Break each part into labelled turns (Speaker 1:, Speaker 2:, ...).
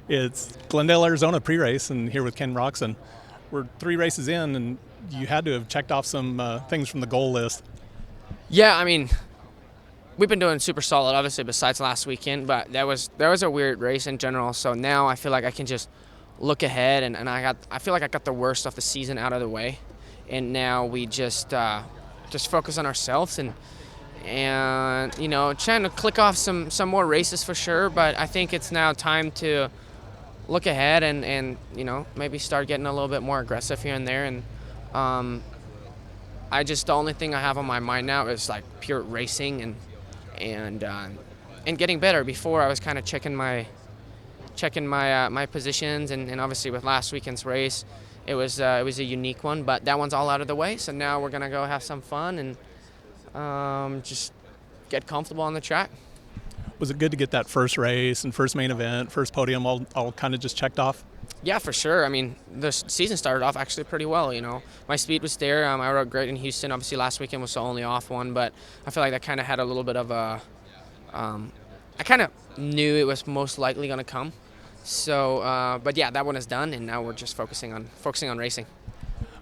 Speaker 1: It's Glendale, Arizona pre-race, and here with Ken Roczen. We're 3 races in, and you had to have checked off some things from the goal list.
Speaker 2: Yeah, I mean, we've been doing super solid, obviously, besides last weekend, but that was a weird race in general. So now I feel like I can just look ahead, and I feel like I got the worst of the season out of the way, and now we just focus on ourselves and trying to click off some more races for sure. But I think it's now time to look ahead and maybe start getting a little bit more aggressive here and there. And the only thing I have on my mind now is like pure racing and getting better. Before I was kind of checking my positions, and obviously with last weekend's race, it was a unique one, but that one's all out of the way. So now we're gonna go have some fun and just get comfortable on the track.
Speaker 1: Was it good to get that first race and first main event, first podium all kind of just checked off?
Speaker 2: Yeah, for sure. I mean, the season started off actually pretty well. My speed was there. I rode great in Houston. Obviously, last weekend was the only off one, but I feel like that kind of had a little bit of a. I kind of knew it was most likely going to come. So, but yeah, that one is done, and now we're just focusing on racing.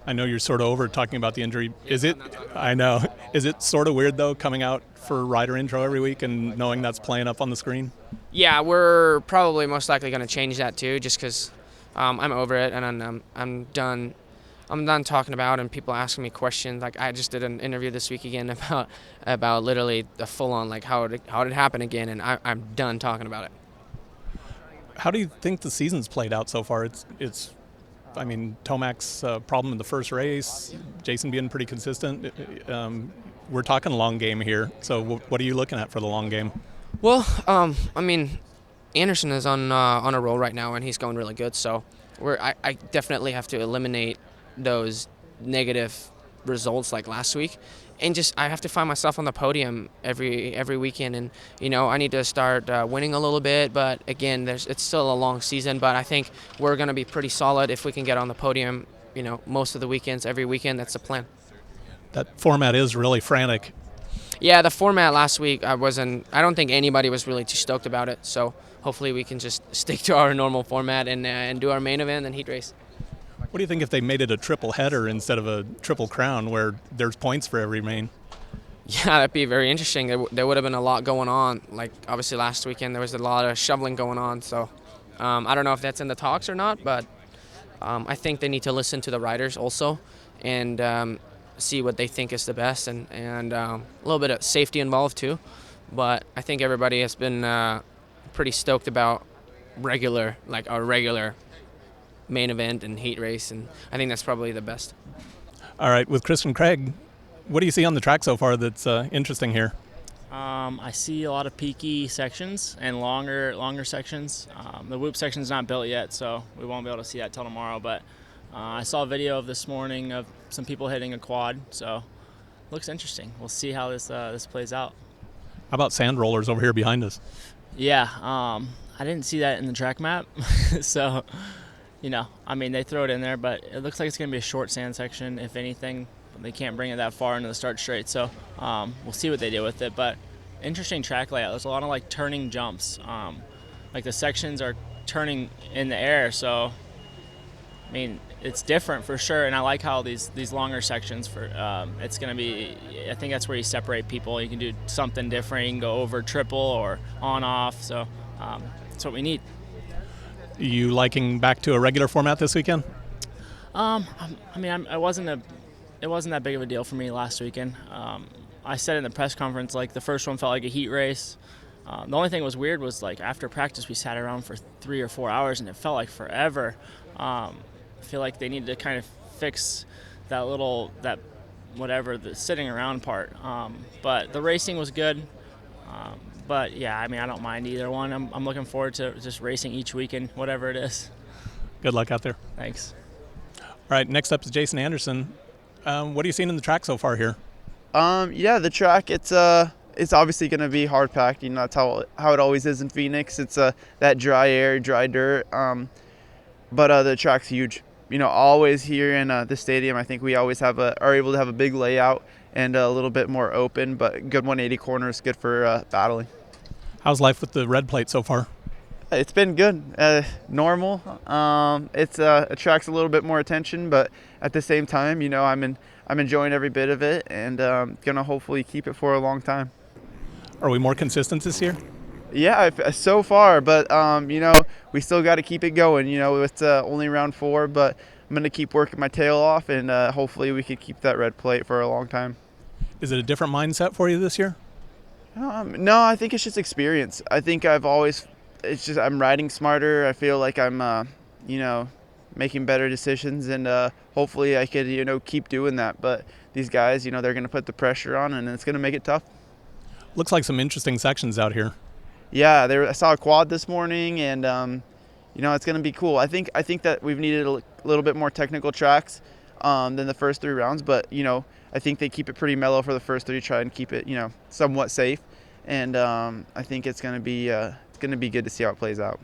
Speaker 1: I know you're sort of over talking about the injury. Is it? I know. Is it sort of weird though, coming out for rider intro every week and knowing that's playing up on the screen?
Speaker 2: Yeah, we're probably most likely going to change that too, just because I'm over it and I'm done. I'm done talking about it and people asking me questions. Like I just did an interview this week again about literally the full on like how did it happen again, and I'm done talking about it.
Speaker 1: How do you think the season's played out so far? It's I mean, Tomac's problem in the first race, Jason being pretty consistent. We're talking long game here. So what are you looking at for the long game?
Speaker 2: Well, I mean, Anderson is on a roll right now, and he's going really good. So I definitely have to eliminate those negative results like last week, and I have to find myself on the podium every weekend. And I need to start winning a little bit. But again, it's still a long season. But I think we're going to be pretty solid if we can get on the podium. Most of the weekends, every weekend. That's the plan.
Speaker 1: That format is really frantic.
Speaker 2: Yeah, the format last week, I don't think anybody was really too stoked about it. So hopefully we can just stick to our normal format and do our main event and heat race.
Speaker 1: What do you think if they made it a triple header instead of a triple crown where there's points for every main?
Speaker 2: Yeah, that'd be very interesting. There would have been a lot going on. Like, obviously last weekend there was a lot of shoveling going on. So I don't know if that's in the talks or not, but I think they need to listen to the riders also and see what they think is the best and a little bit of safety involved too. But I think everybody has been pretty stoked about our regular main event and heat race, and I think that's probably the best.
Speaker 1: All right, with Kristen Craig, what do you see on the track so far that's interesting here?
Speaker 3: I see a lot of peaky sections and longer sections. The whoop section's not built yet, so we won't be able to see that till tomorrow, but I saw a video of this morning of some people hitting a quad, so it looks interesting. We'll see how this plays out.
Speaker 1: How about sand rollers over here behind us?
Speaker 3: Yeah, I didn't see that in the track map, so I mean, they throw it in there, but it looks like it's going to be a short sand section, if anything. They can't bring it that far into the start straight, so we'll see what they do with it. But interesting track layout. There's a lot of like turning jumps. Like the sections are turning in the air, so I mean, it's different for sure. And I like how these longer sections it's going to be. I think that's where you separate people. You can do something different. You can go over triple or on off. So that's what we need.
Speaker 1: You liking back to a regular format this weekend?
Speaker 3: I mean, it wasn't that big of a deal for me last weekend. I said in the press conference, like the first one felt like a heat race. The only thing that was weird was like after practice we sat around for 3 or 4 hours and it felt like forever. I feel like they need to kind of fix that the sitting around part. But the racing was good. But yeah, I mean, I don't mind either one. I'm looking forward to just racing each weekend, whatever it is.
Speaker 1: Good luck out there.
Speaker 3: Thanks.
Speaker 1: All right, next up is Jason Anderson. What are you seeing in the track so far here?
Speaker 4: Yeah, the track, it's obviously going to be hard packed. That's how it always is in Phoenix. It's that dry air, dry dirt. But the track's huge. Always here in the stadium, I think we always are able to have a big layout and a little bit more open, but good 180 corners, good for battling.
Speaker 1: How's life with the red plate so far?
Speaker 4: It's been good. Normal. It's attracts a little bit more attention, but at the same time, I'm enjoying every bit of it, and gonna hopefully keep it for a long time.
Speaker 1: Are we more consistent this year?
Speaker 4: Yeah, so far, but we still got to keep it going. It's only round 4, but I'm gonna keep working my tail off, and hopefully we could keep that red plate for a long time.
Speaker 1: Is it a different mindset for you this year?
Speaker 4: No, I think it's just experience. I think it's just I'm riding smarter. I feel like I'm, making better decisions, and hopefully I could, keep doing that. But these guys, they're going to put the pressure on, and it's going to make it tough.
Speaker 1: Looks like some interesting sections out here.
Speaker 4: Yeah, I saw a quad this morning, and it's going to be cool. I think that we've needed a little bit more technical tracks than the first 3 rounds, but I think they keep it pretty mellow for the first 3, try and keep it somewhat safe, and I think it's going to be good to see how it plays out.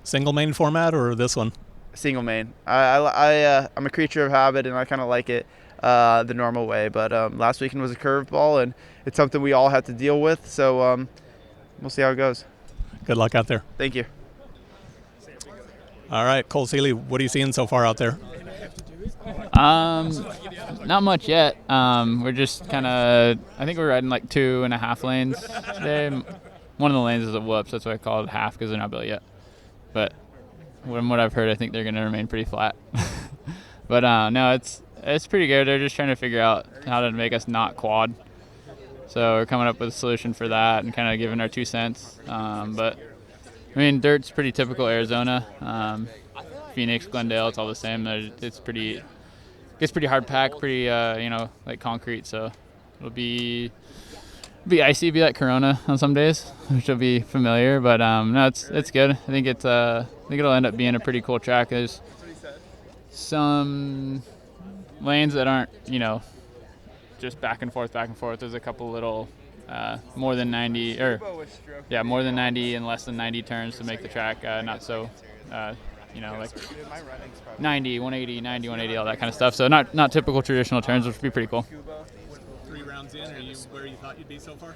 Speaker 1: Single main format or this one?
Speaker 4: Single main. I'm a creature of habit, and I kind of like it the normal way. But last weekend was a curveball, and it's something we all have to deal with. So we'll see how it goes.
Speaker 1: Good luck out there.
Speaker 4: Thank you.
Speaker 1: All right, Cole Seeley, what are you seeing so far out there?
Speaker 5: Not much yet. We're just kind of, I think we're riding like 2.5 lanes today. One of the lanes is a whoops. That's why I call it half, because they're not built yet. But from what I've heard, I think they're going to remain pretty flat. But no, it's pretty good. They're just trying to figure out how to make us not quad. So we're coming up with a solution for that and kind of giving our 2 cents. But I mean, dirt's pretty typical Arizona. Phoenix, Glendale, it's all the same. It's pretty hard pack, pretty like concrete. So it'll be icy, be like Corona on some days, which will be familiar. But no, it's good. I think it'll end up being a pretty cool track. There's some lanes that aren't just back and forth. There's a couple little more than 90 and less than 90 turns to make the track not so like 90, 180, 90, 180, all that kind of stuff. So not typical traditional turns, which would be pretty cool.
Speaker 1: 3 rounds in, are you where you thought you'd be so far?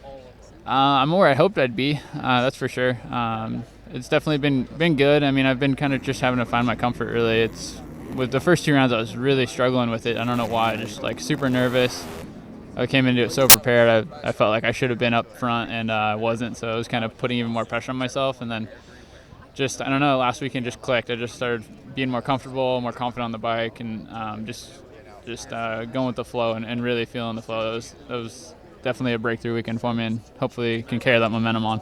Speaker 5: I'm where I hoped I'd be. That's for sure. It's definitely been good. I mean, I've been kind of just having to find my comfort. Really, it's with the first 2 rounds, I was really struggling with it. I don't know why. Just like super nervous. I came into it so prepared. I felt like I should have been up front, and I wasn't. So I was kind of putting even more pressure on myself. And then just, I don't know, last weekend just clicked. I just started being more comfortable, more confident on the bike, and just going with the flow and really feeling the flow. That was definitely a breakthrough weekend for me, and hopefully can carry that momentum on.